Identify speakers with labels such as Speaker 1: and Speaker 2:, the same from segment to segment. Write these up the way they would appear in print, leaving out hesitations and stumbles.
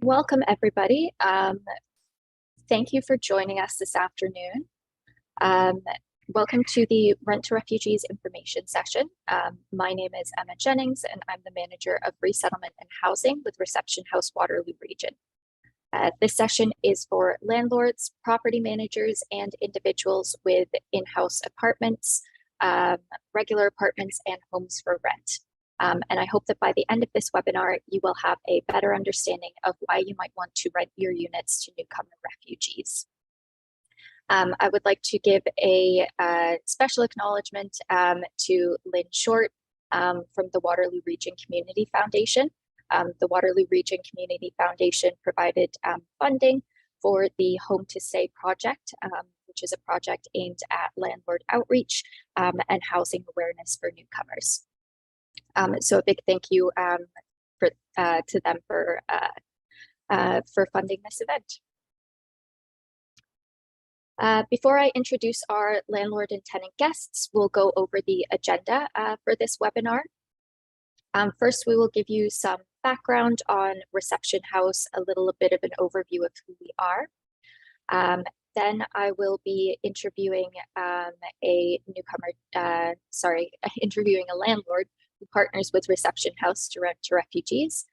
Speaker 1: Welcome, everybody. Thank you for joining us this afternoon. Um, Welcome to the Rent to Refugees information session. My name is Emma Jennings, and I'm the manager of resettlement and housing with Reception House Waterloo Region. This session is for landlords, property managers, and individuals with in-house apartments, regular apartments, and homes for rent. And I hope that by the end of this webinar, you will have a better understanding of why you might want to rent your units to newcomer refugees. I would like to give a special acknowledgement to Lynn Short from the Waterloo Region Community Foundation. The Waterloo Region Community Foundation provided funding for the Home to Stay project, which is a project aimed at landlord outreach and housing awareness for newcomers. So a big thank you to them for funding this event. Before I introduce our landlord and tenant guests, we'll go over the agenda for this webinar. First, we will give you some background on Reception House, a little bit of an overview of who we are. Then I will be interviewing interviewing a landlord who partners with Reception House to rent to refugees.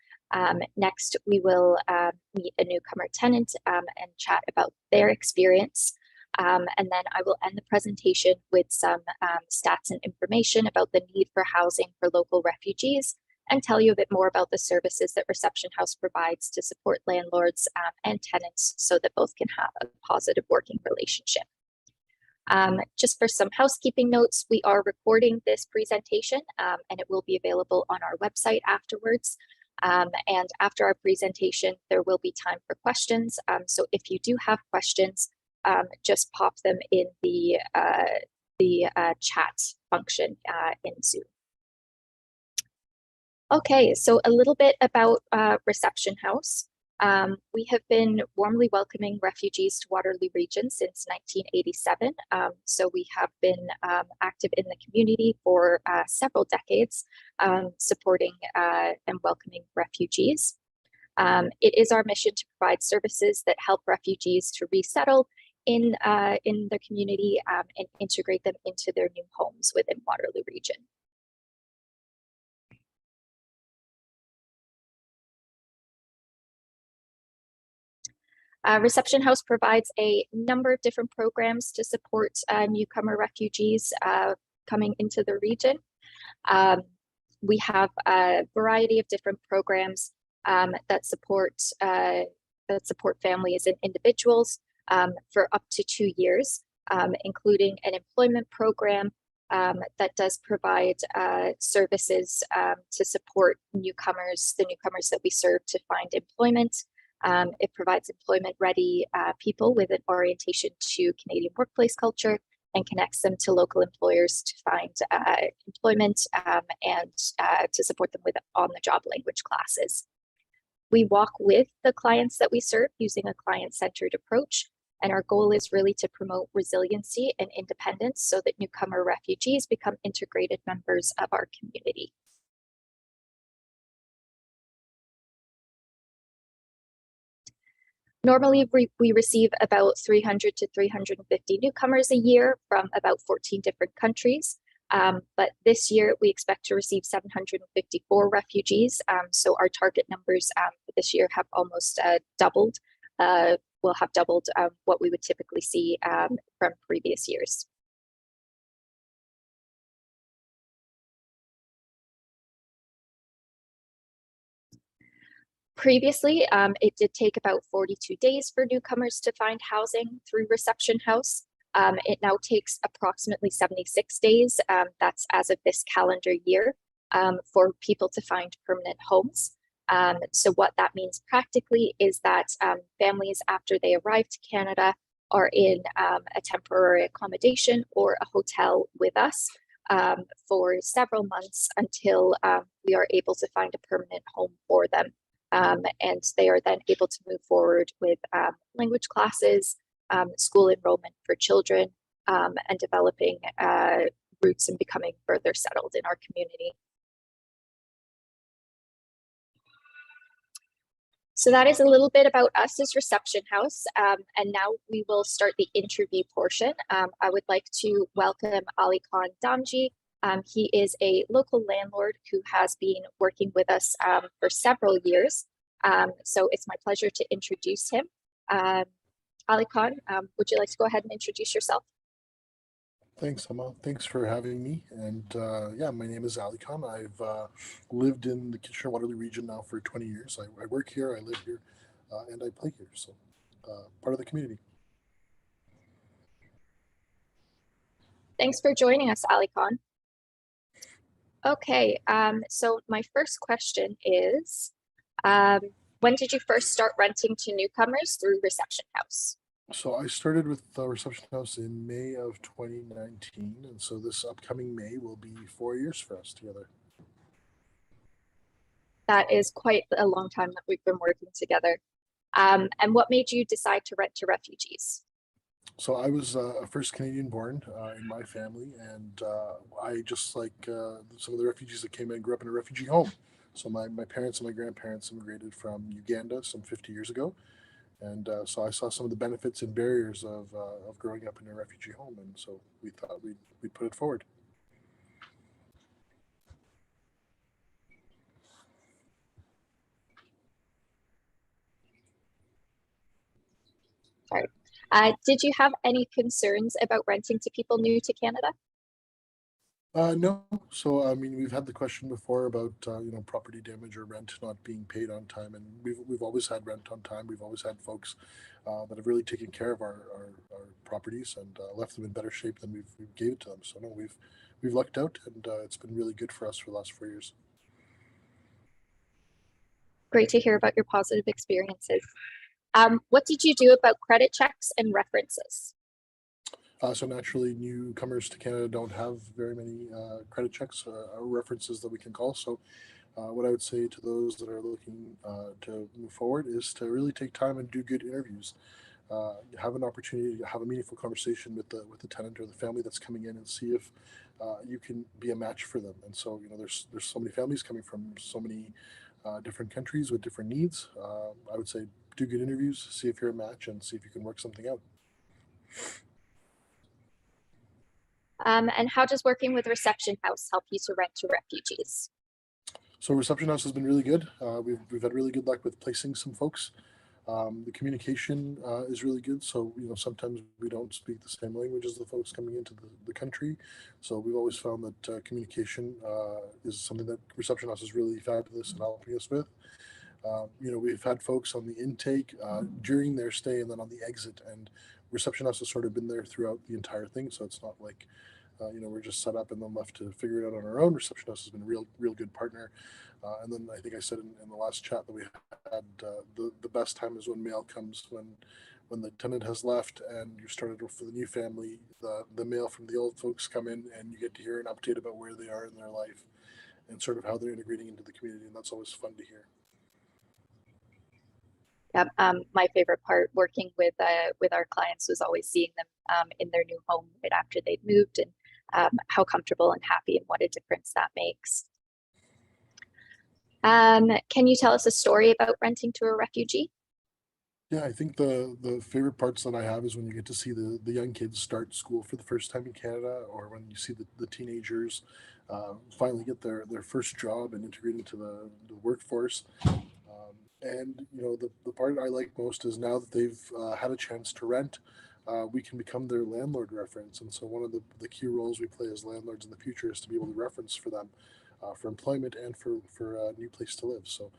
Speaker 1: Next, we will meet a newcomer tenant and chat about their experience. And then I will end the presentation with some stats and information about the need for housing for local refugees and tell you a bit more about the services that Reception House provides to support landlords and tenants so that both can have a positive working relationship. Just for some housekeeping notes, we are recording this presentation and it will be available on our website afterwards. And after our presentation, there will be time for questions. So if you do have questions, just pop them in the chat function in Zoom. Okay, so a little bit about Reception House. We have been warmly welcoming refugees to Waterloo Region since 1987. So we have been active in the community for several decades, supporting and welcoming refugees. It is our mission to provide services that help refugees to resettle in the community and integrate them into their new homes within Waterloo Region. Reception House provides a number of different programs to support newcomer refugees coming into the region. We have a variety of different programs that support families and individuals for up to 2 years, including an employment program that does provide services to support the newcomers that we serve to find employment. It provides employment-ready people with an orientation to Canadian workplace culture and connects them to local employers to find employment and to support them with on-the-job language classes. We walk with the clients that we serve using a client-centered approach, and our goal is really to promote resiliency and independence so that newcomer refugees become integrated members of our community. Normally, we receive about 300 to 350 newcomers a year from about 14 different countries. But this year, we expect to receive 754 refugees. So our target numbers for this year have almost doubled. Will have doubled what we would typically see from previous years. Previously, it did take about 42 days for newcomers to find housing through Reception House. It now takes approximately 76 days, that's as of this calendar year, for people to find permanent homes. So what that means practically is that families, after they arrive to Canada, are in a temporary accommodation or a hotel with us for several months until we are able to find a permanent home for them. And they are then able to move forward with language classes, school enrollment for children, and developing roots and becoming further settled in our community. So that is a little bit about us as Reception House. And now we will start the interview portion. I would like to welcome Ali Khan Damji. He is a local landlord who has been working with us for several years. So it's my pleasure to introduce him. Ali Khan, would you like to go ahead and introduce yourself?
Speaker 2: Thanks, Emma. Thanks for having me. And yeah, my name is Ali Khan. I've lived in the Kitchener-Waterloo region now for 20 years. I work here, I live here, and I play here. So part of the community.
Speaker 1: Thanks for joining us, Ali Khan. Okay, so my first question is, when did you first start renting to newcomers through Reception House?
Speaker 2: So I started with Reception House in May of 2019. And so this upcoming May will be 4 years for us together.
Speaker 1: That is quite a long time that we've been working together. And what made you decide to rent to refugees?
Speaker 2: So I was a first Canadian born in my family, and I, just like some of the refugees that came in, grew up in a refugee home. So my parents and my grandparents immigrated from Uganda some 50 years ago. And so I saw some of the benefits and barriers of growing up in a refugee home. And so we thought we'd put it forward.
Speaker 1: Sorry. Did you have any concerns about renting to people new to Canada?
Speaker 2: No. So I mean, we've had the question before about property damage or rent not being paid on time, and we've always had rent on time. We've always had folks that have really taken care of our properties and left them in better shape than we've gave it to them. So no, we've lucked out, and it's been really good for us for the last 4 years.
Speaker 1: Great to hear about your positive experiences. What did you do about credit checks and references?
Speaker 2: So naturally, newcomers to Canada don't have very many credit checks or references that we can call. So what I would say to those that are looking to move forward is to really take time and do good interviews. Have an opportunity to have a meaningful conversation with the tenant or the family that's coming in, and see if you can be a match for them. And so there's so many families coming from so many different countries with different needs. I would say do good interviews, see if you're a match, and see if you can work something out.
Speaker 1: And how does working with Reception House help you to rent to refugees?
Speaker 2: So Reception House has been really good. We've had really good luck with placing some folks. The communication is really good. So sometimes we don't speak the same language as the folks coming into the country. So we've always found that communication is something that Reception House is really fabulous in helping us with. We've had folks on the intake during their stay and then on the exit, and Reception House has sort of been there throughout the entire thing. So it's not like we're just set up and then left to figure it out on our own. Reception House has been a real good partner. And then I think I said in the last chat that we had, the best time is when mail comes, when the tenant has left and you started for the new family, the mail from the old folks come in, and you get to hear an update about where they are in their life and sort of how they're integrating into the community. And that's always fun to hear.
Speaker 1: Yep. My favorite part working with our clients was always seeing them in their new home right after they'd moved, and how comfortable and happy and what a difference that makes. Can you tell us a story about renting to a refugee?
Speaker 2: Yeah, I think the favorite parts that I have is when you get to see the young kids start school for the first time in Canada, or when you see the teenagers finally get their first job and integrate into the workforce. And the part I like most is now that they've had a chance to rent, we can become their landlord reference. And so one of the key roles we play as landlords in the future is to be able to reference for them for employment and for a new place to live. So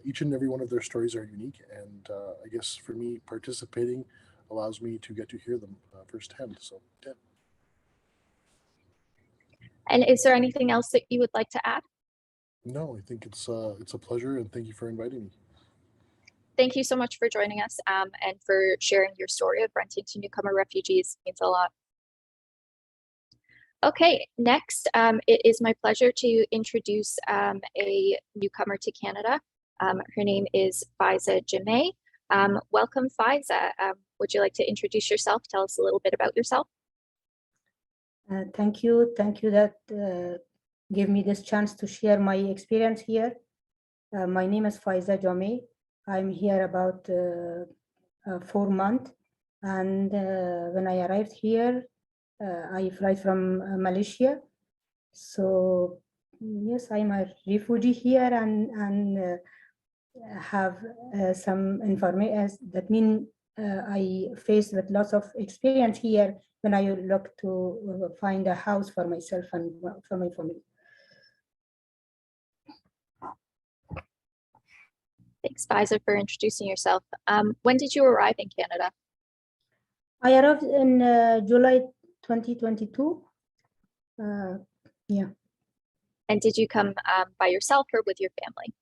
Speaker 2: each and every one of their stories are unique, and I guess for me, participating allows me to get to hear them firsthand. So yeah.
Speaker 1: And is there anything else that you would like to add?
Speaker 2: No, I think it's a pleasure, and thank you for inviting me.
Speaker 1: Thank you so much for joining us and for sharing your story of renting to newcomer refugees. It means a lot. Okay, next, it is my pleasure to introduce a newcomer to Canada. Her name is Faieza Jameh. Welcome, Faieza. Would you like to introduce yourself? Tell us a little bit about yourself.
Speaker 3: Thank you that give me this chance to share my experience here. My name is Faieza Jameh. I'm here about 4 months. And when I arrived here, I fly from Malaysia. So yes, I'm a refugee here and have some information. That means I faced with lots of experience here when I look to find a house for myself and for my family.
Speaker 1: Thanks, Faieza, for introducing yourself. When did you arrive in Canada?
Speaker 3: I arrived in July 2022. Yeah.
Speaker 1: And did you come by yourself or with your family?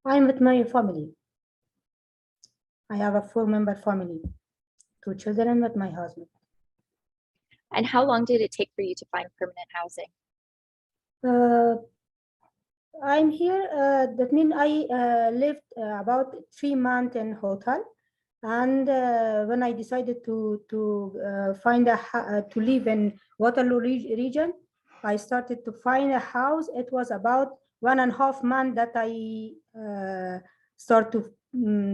Speaker 3: I'm with my family. I have a 4-member family, 2 children with my husband.
Speaker 1: And how long did it take for you to find permanent housing?
Speaker 3: I'm here, that means I lived about 3 months in hotel. And when I decided to find to live in Waterloo region, I started to find a house. It was about 1.5 months that I start to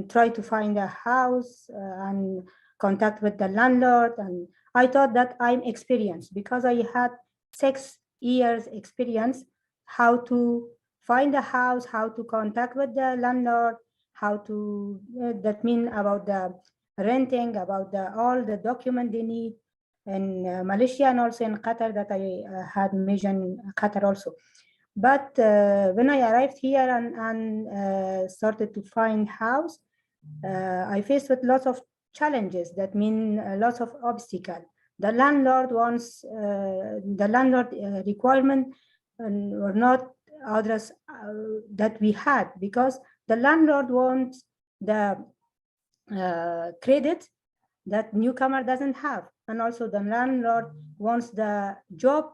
Speaker 3: try to find a house and contact with the landlord. And I thought that I'm experienced because I had 6 years experience how to find a house, how to contact with the landlord, how to, that mean about the renting, about all the document they need in Malaysia and also in Qatar that I had mentioned Qatar also. But when I arrived here and started to find house, I faced with lots of challenges. That mean lots of obstacles. The landlord wants, the landlord requirement were not others that we had, because the landlord wants the credit that newcomer doesn't have, and also the landlord wants the job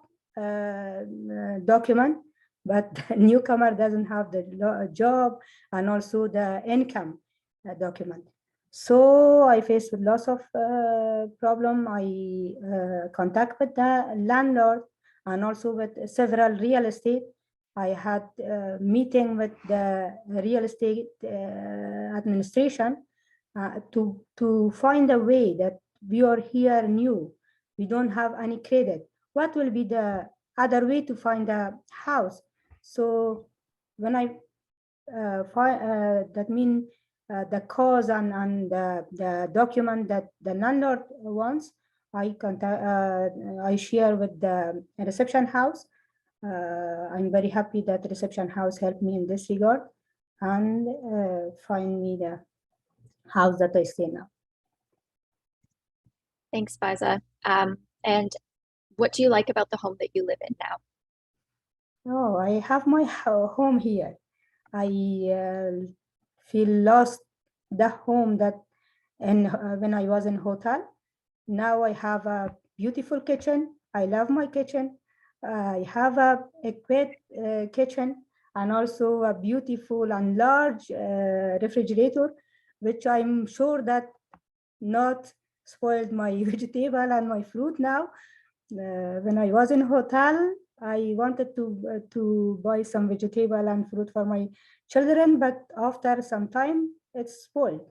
Speaker 3: document, but the newcomer doesn't have the job and also the income document. So I faced with lots of problem. I contact with the landlord and also with several real estate. I had a meeting with the real estate administration to find a way that we are here new. We don't have any credit. What will be the other way to find a house? So when I find, that means the cause and the document that the landlord wants, I share with the reception house. I'm very happy that the reception house helped me in this regard and find me the house that I stay now.
Speaker 1: Thanks, Faieza. And what do you like about the home that you live in now?
Speaker 3: Oh, I have my home here. I feel lost the home that, and when I was in hotel. Now I have a beautiful kitchen. I love my kitchen. I have a quiet kitchen and also a beautiful and large refrigerator, which I'm sure that not spoiled my vegetable and my fruit now. When I was in hotel, I wanted to buy some vegetable and fruit for my children, but after some time, it's spoiled.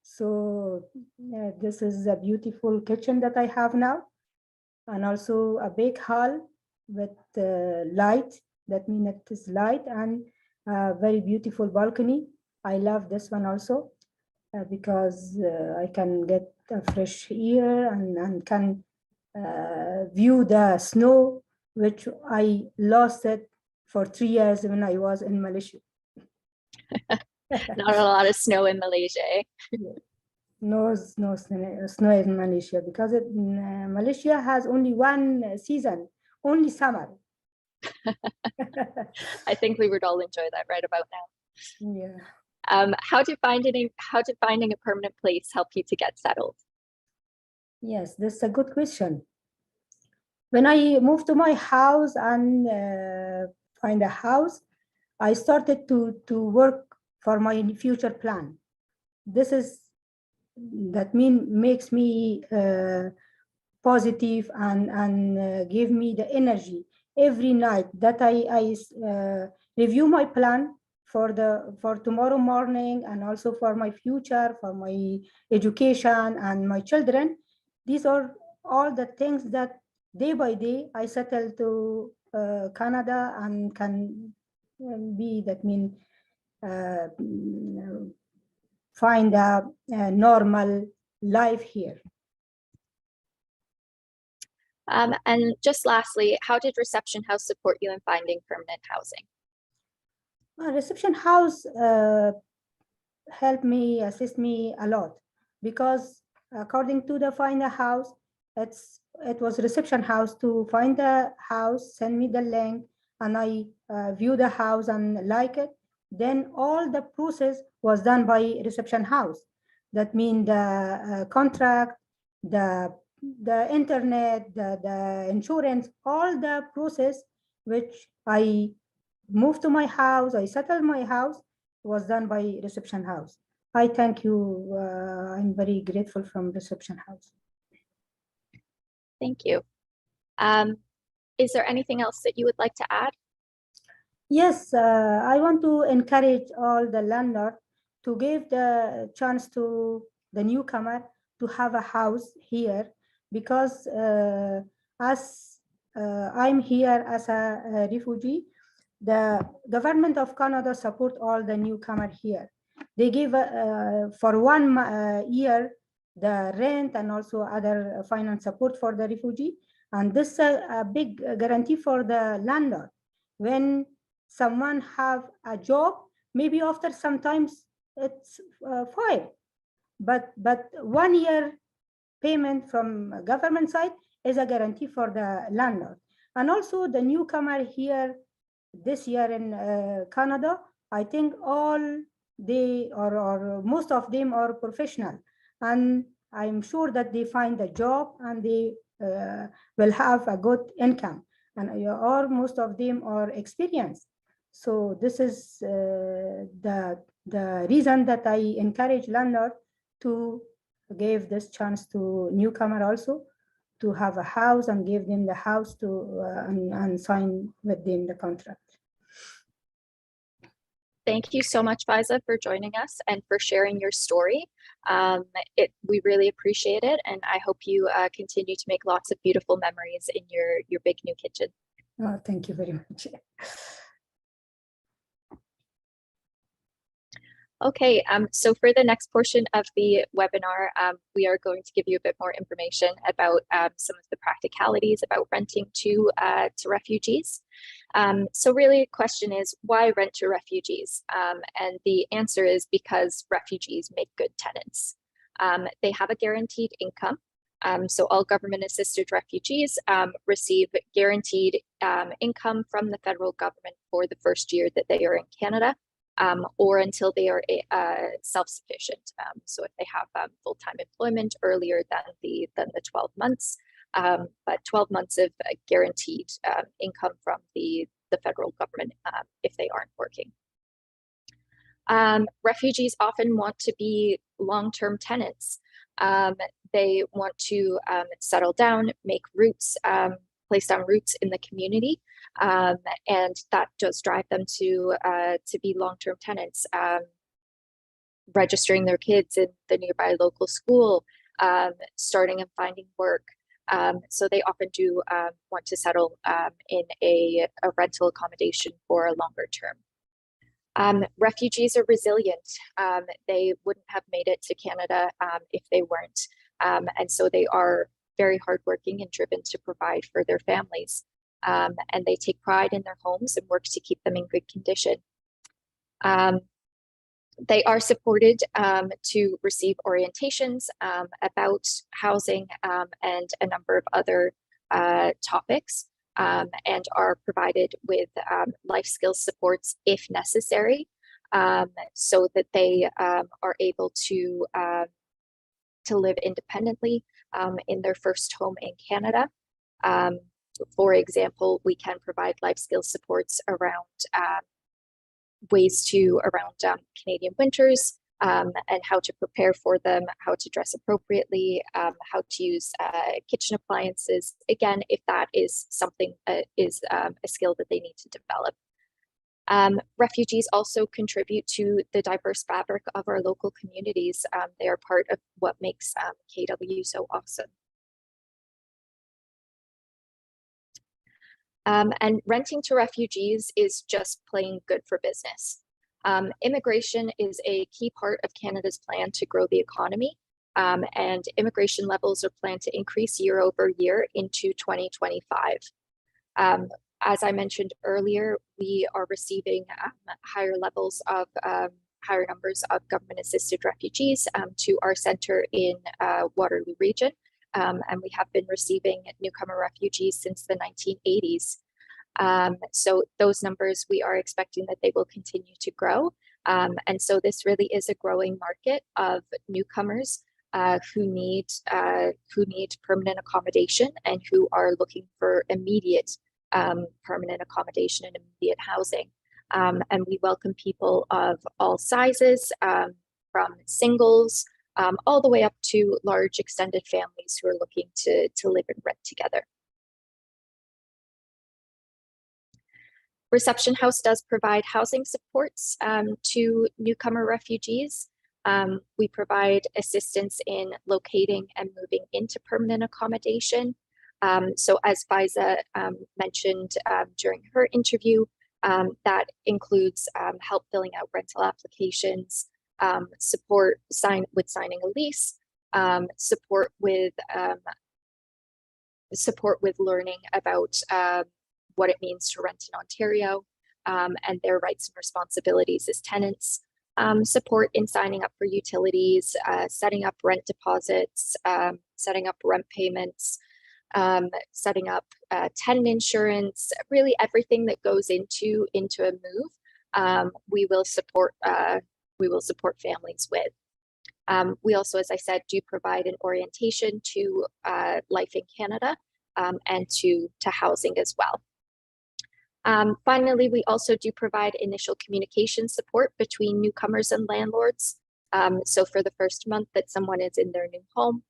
Speaker 3: So this is a beautiful kitchen that I have now, and also a big hall with light. That means it is light and a very beautiful balcony. I love this one also because I can get fresh air and can view the snow, which I lost it for 3 years when I was in Malaysia.
Speaker 1: Not a lot of snow in Malaysia.
Speaker 3: No snow in Malaysia because Malaysia has only one season, only summer.
Speaker 1: I think we would all enjoy that right about now.
Speaker 3: Yeah.
Speaker 1: How did finding a permanent place help you to get settled?
Speaker 3: Yes, this is a good question. When I moved to my house and find a house, I started to work for my future plan. That makes me positive and give me the energy every night that I review my plan for tomorrow morning, and also for my future, for my education and my children. These are all the things that day by day I settle to Canada and can be, that mean, find a normal life here.
Speaker 1: And just lastly, how did Reception House support you in finding permanent housing?
Speaker 3: Reception House helped me, assist me a lot, because according to the find a house, it was Reception House to find the house, send me the link, and I view the house and like it. Then all the process was done by Reception House. That means the contract, the internet, the insurance, all the process which I moved to my house, I settled my house, was done by Reception House. I thank you. I'm very grateful from Reception House.
Speaker 1: Thank you. Is there anything else that you would like to add?
Speaker 3: Yes, I want to encourage all the landlords to give the chance to the newcomer to have a house here, because as I'm here as a refugee, the government of Canada support all the newcomer here. They give for 1 year the rent and also other finance support for the refugee, and this is a big guarantee for the landlord. When someone have a job, maybe after sometimes it's fine, but 1 year payment from government side is a guarantee for the landlord. And also the newcomer here this year in Canada, I think all they or most of them are professional, and I'm sure that they find a job and they will have a good income, and or most of them are experienced. So this is the reason that I encourage landlord to give this chance to newcomer also to have a house, and give them the house to and sign with them the contract.
Speaker 1: Thank you so much, Faieza, for joining us and for sharing your story. We really appreciate it, and I hope you continue to make lots of beautiful memories in your big new kitchen.
Speaker 3: Oh, thank you very much.
Speaker 1: Okay, so for the next portion of the webinar, we are going to give you a bit more information about some of the practicalities about renting to refugees. So really the question is, why rent to refugees? And the answer is because refugees make good tenants. They have a guaranteed income. So all government assisted refugees receive guaranteed income from the federal government for the first year that they are in Canada. Or until they are self-sufficient. So if they have full-time employment earlier than the 12 months, but 12 months of guaranteed income from the federal government if they aren't working. Refugees often want to be long-term tenants. They want to settle down, make roots, place down roots in the community. And that does drive them to be long-term tenants, registering their kids in the nearby local school, starting and finding work. So they often do want to settle in a rental accommodation for a longer term. Refugees are resilient. They wouldn't have made it to Canada if they weren't. And so they are very hardworking and driven to provide for their families. And they take pride in their homes and work to keep them in good condition. They are supported to receive orientations about housing and a number of other topics, and are provided with life skills supports if necessary, so that they are able to live independently in their first home in Canada. For example, we can provide life skills supports around ways around Canadian winters and how to prepare for them, how to dress appropriately, how to use kitchen appliances, again, if that is something that is a skill that they need to develop. Refugees also contribute to the diverse fabric of our local communities. They are part of what makes KW so awesome. And renting to refugees is just plain good for business. Immigration is a key part of Canada's plan to grow the economy, and immigration levels are planned to increase year over year into 2025. As I mentioned earlier, we are receiving higher numbers of government-assisted refugees to our center in Waterloo Region, and we have been receiving newcomer refugees since the 1980s. So those numbers, we are expecting that they will continue to grow. And so this really is a growing market of newcomers who need permanent accommodation and who are looking for immediate permanent accommodation and immediate housing. And we welcome people of all sizes, from singles all the way up to large extended families who are looking to live and rent together. Reception House does provide housing supports to newcomer refugees. We provide assistance in locating and moving into permanent accommodation. So as Faieza mentioned during her interview, that includes help filling out rental applications, support with signing a lease, support with learning about what it means to rent in Ontario, and their rights and responsibilities as tenants, support in signing up for utilities, setting up rent deposits, setting up rent payments, setting up tenant insurance, really everything that goes into a move. We will support families with. We also, as I said, do provide an orientation to life in Canada and to housing as well. Finally, we also do provide initial communication support between newcomers and landlords. So for the first month that someone is in their new home,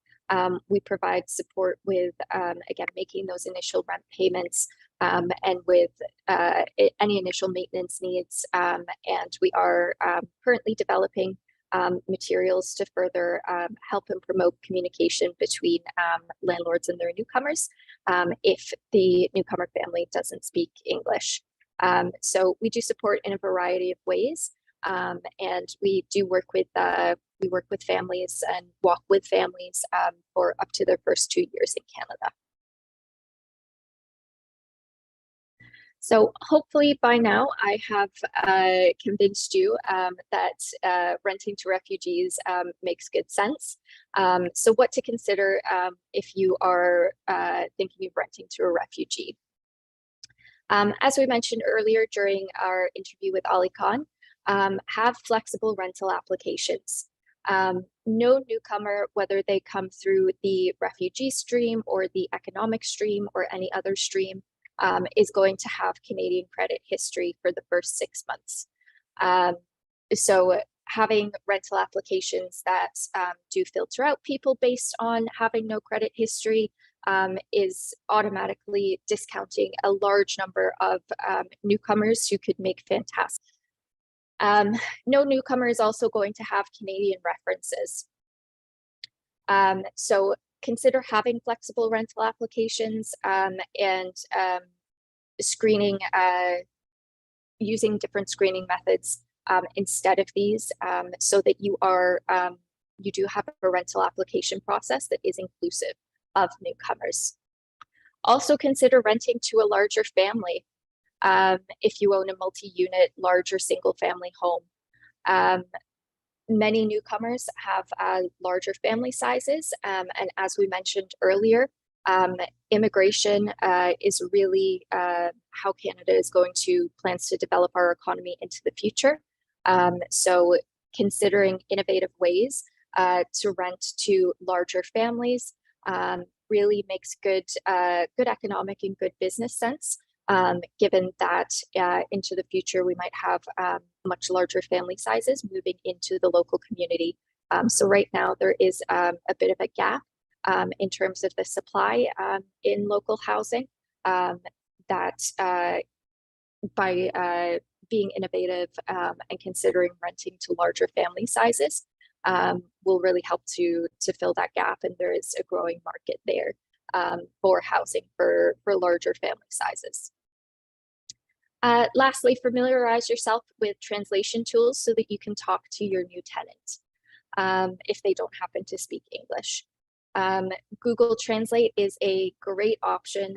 Speaker 1: we provide support with, again, making those initial rent payments and with any initial maintenance needs. And we are currently developing materials to further help and promote communication between landlords and their newcomers if the newcomer family doesn't speak English. So we do support in a variety of ways, and we do work with families and walk with families for up to their first 2 years in Canada. So hopefully by now I have convinced you that renting to refugees makes good sense. So what to consider if you are thinking of renting to a refugee. As we mentioned earlier during our interview with Ali Khan, have flexible rental applications. No newcomer, whether they come through the refugee stream or the economic stream or any other stream, is going to have Canadian credit history for the first 6 months. So having rental applications that do filter out people based on having no credit history is automatically discounting a large number of newcomers who could make fantastic. No newcomer is also going to have Canadian references. So consider having flexible rental applications and screening, using different screening methods instead of these, so that you do have a rental application process that is inclusive of newcomers. Also consider renting to a larger family if you own a multi-unit, larger single-family home. Many newcomers have larger family sizes, and as we mentioned earlier, immigration is really how Canada is plans to develop our economy into the future. So considering innovative ways to rent to larger families really makes good economic and good business sense, given that into the future we might have much larger family sizes moving into the local community. So right now there is a bit of a gap in terms of the supply in local housing that by being innovative and considering renting to larger family sizes will really help to fill that gap. And there is a growing market there for housing for larger family sizes. Lastly, familiarize yourself with translation tools so that you can talk to your new tenant if they don't happen to speak English. Google Translate is a great option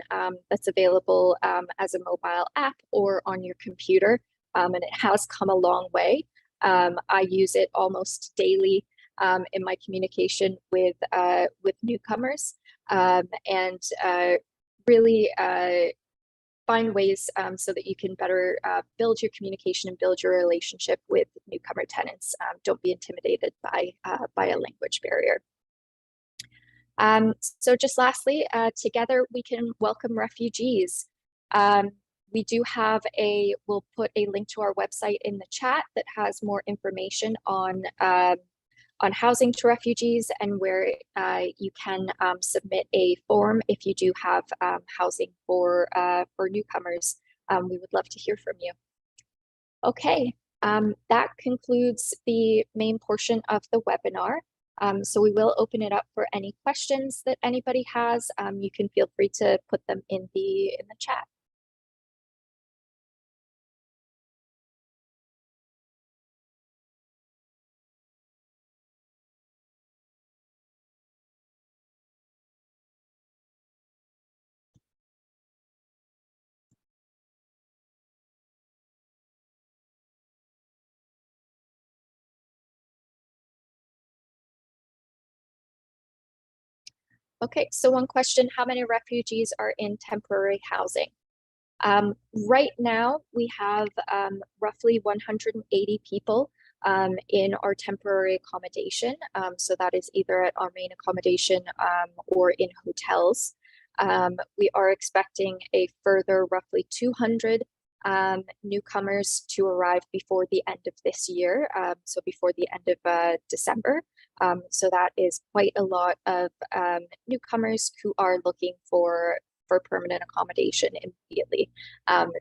Speaker 1: that's available as a mobile app or on your computer, and it has come a long way. I use it almost daily in my communication with newcomers, and really find ways so that you can better build your communication and build your relationship with newcomer tenants. Don't be intimidated by a language barrier. So just lastly, together we can welcome refugees. We do have we'll put a link to our website in the chat that has more information on housing to refugees and where you can submit a form if you do have housing for newcomers. We would love to hear from you. Okay, that concludes the main portion of the webinar. So we will open it up for any questions that anybody has. You can feel free to put them in the chat. Okay, so one question, how many refugees are in temporary housing? Right now, we have roughly 180 people in our temporary accommodation. So that is either at our main accommodation or in hotels. We are expecting a further roughly 200 newcomers to arrive before the end of this year, so before the end of December. So that is quite a lot of newcomers who are looking for permanent accommodation immediately.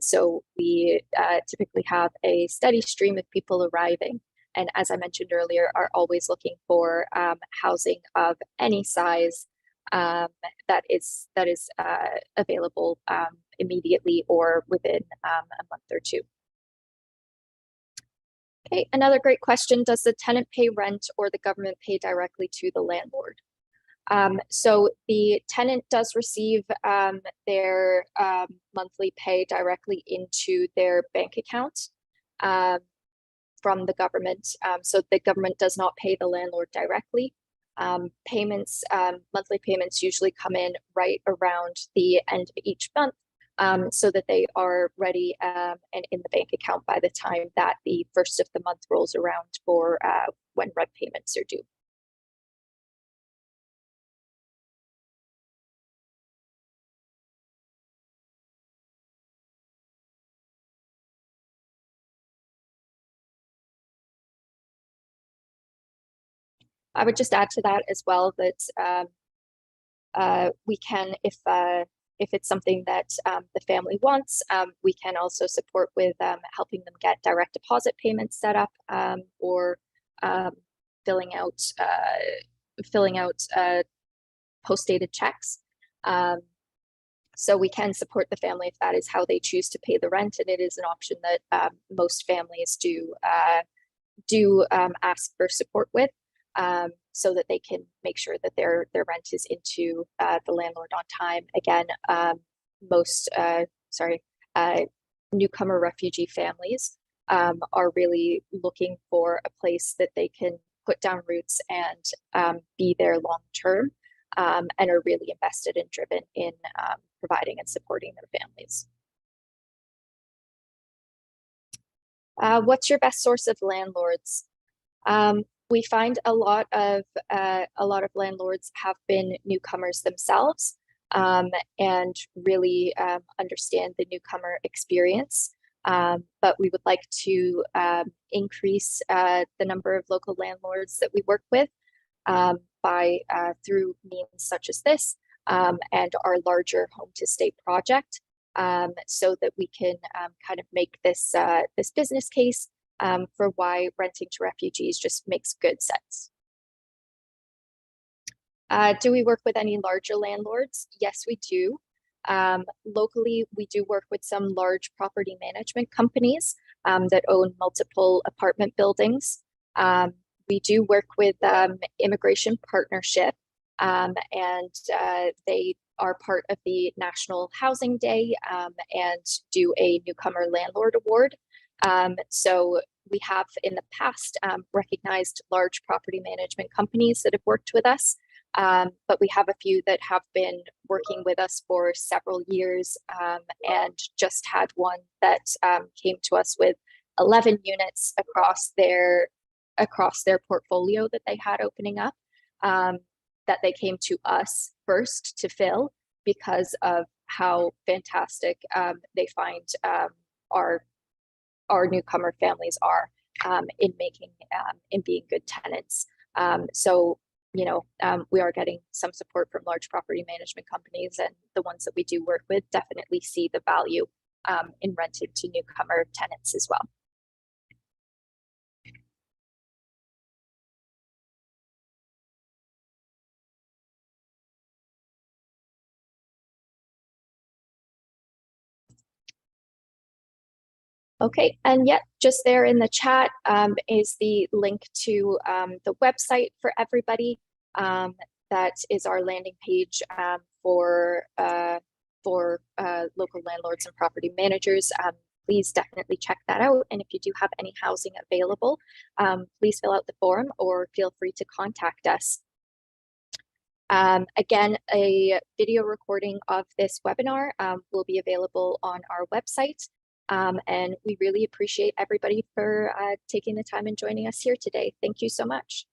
Speaker 1: So we typically have a steady stream of people arriving, and as I mentioned earlier, are always looking for housing of any size that is available immediately or within a month or two. Okay, another great question. Does the tenant pay rent or the government pay directly to the landlord? So the tenant does receive their monthly pay directly into their bank account from the government. So the government does not pay the landlord directly. Monthly payments usually come in right around the end of each month, so that they are ready and in the bank account by the time that the first of the month rolls around for when rent payments are due. I would just add to that as well that we can, if it's something that the family wants, we can also support with helping them get direct deposit payments set up, or filling out post-dated checks. So we can support the family if that is how they choose to pay the rent, and it is an option that most families do ask for support with. So that they can make sure that their rent is into the landlord on time. Again, newcomer refugee families are really looking for a place that they can put down roots and be there long term, and are really invested and driven in providing and supporting their families. What's your best source of landlords? We find a lot of landlords have been newcomers themselves, and really understand the newcomer experience. But we would like to increase the number of local landlords that we work with through means such as this, and our larger home to stay project. so that we can kind of make this, this business case for why renting to refugees just makes good sense. Do we work with any larger landlords? Yes, we do. Locally, we do work with some large property management companies that own multiple apartment buildings. We do work with Immigration Partnership, and they are part of the National Housing Day and do a Newcomer Landlord Award. So we have in the past recognized large property management companies that have worked with us. But we have a few that have been working with us for several years and just had one that came to us with 11 units across their portfolio that they had opening up, that they came to us first to fill because of how fantastic they find our newcomer families are in being good tenants. So you know, we are getting some support from large property management companies, and the ones that we do work with definitely see the value in renting to newcomer tenants as well. Okay, and yet just there in the chat is the link to the website for everybody. That is our landing page for local landlords and property managers. Please definitely check that out. And if you do have any housing available, please fill out the form or feel free to contact us. Again, a video recording of this webinar will be available on our website. And we really appreciate everybody for taking the time and joining us here today. Thank you so much.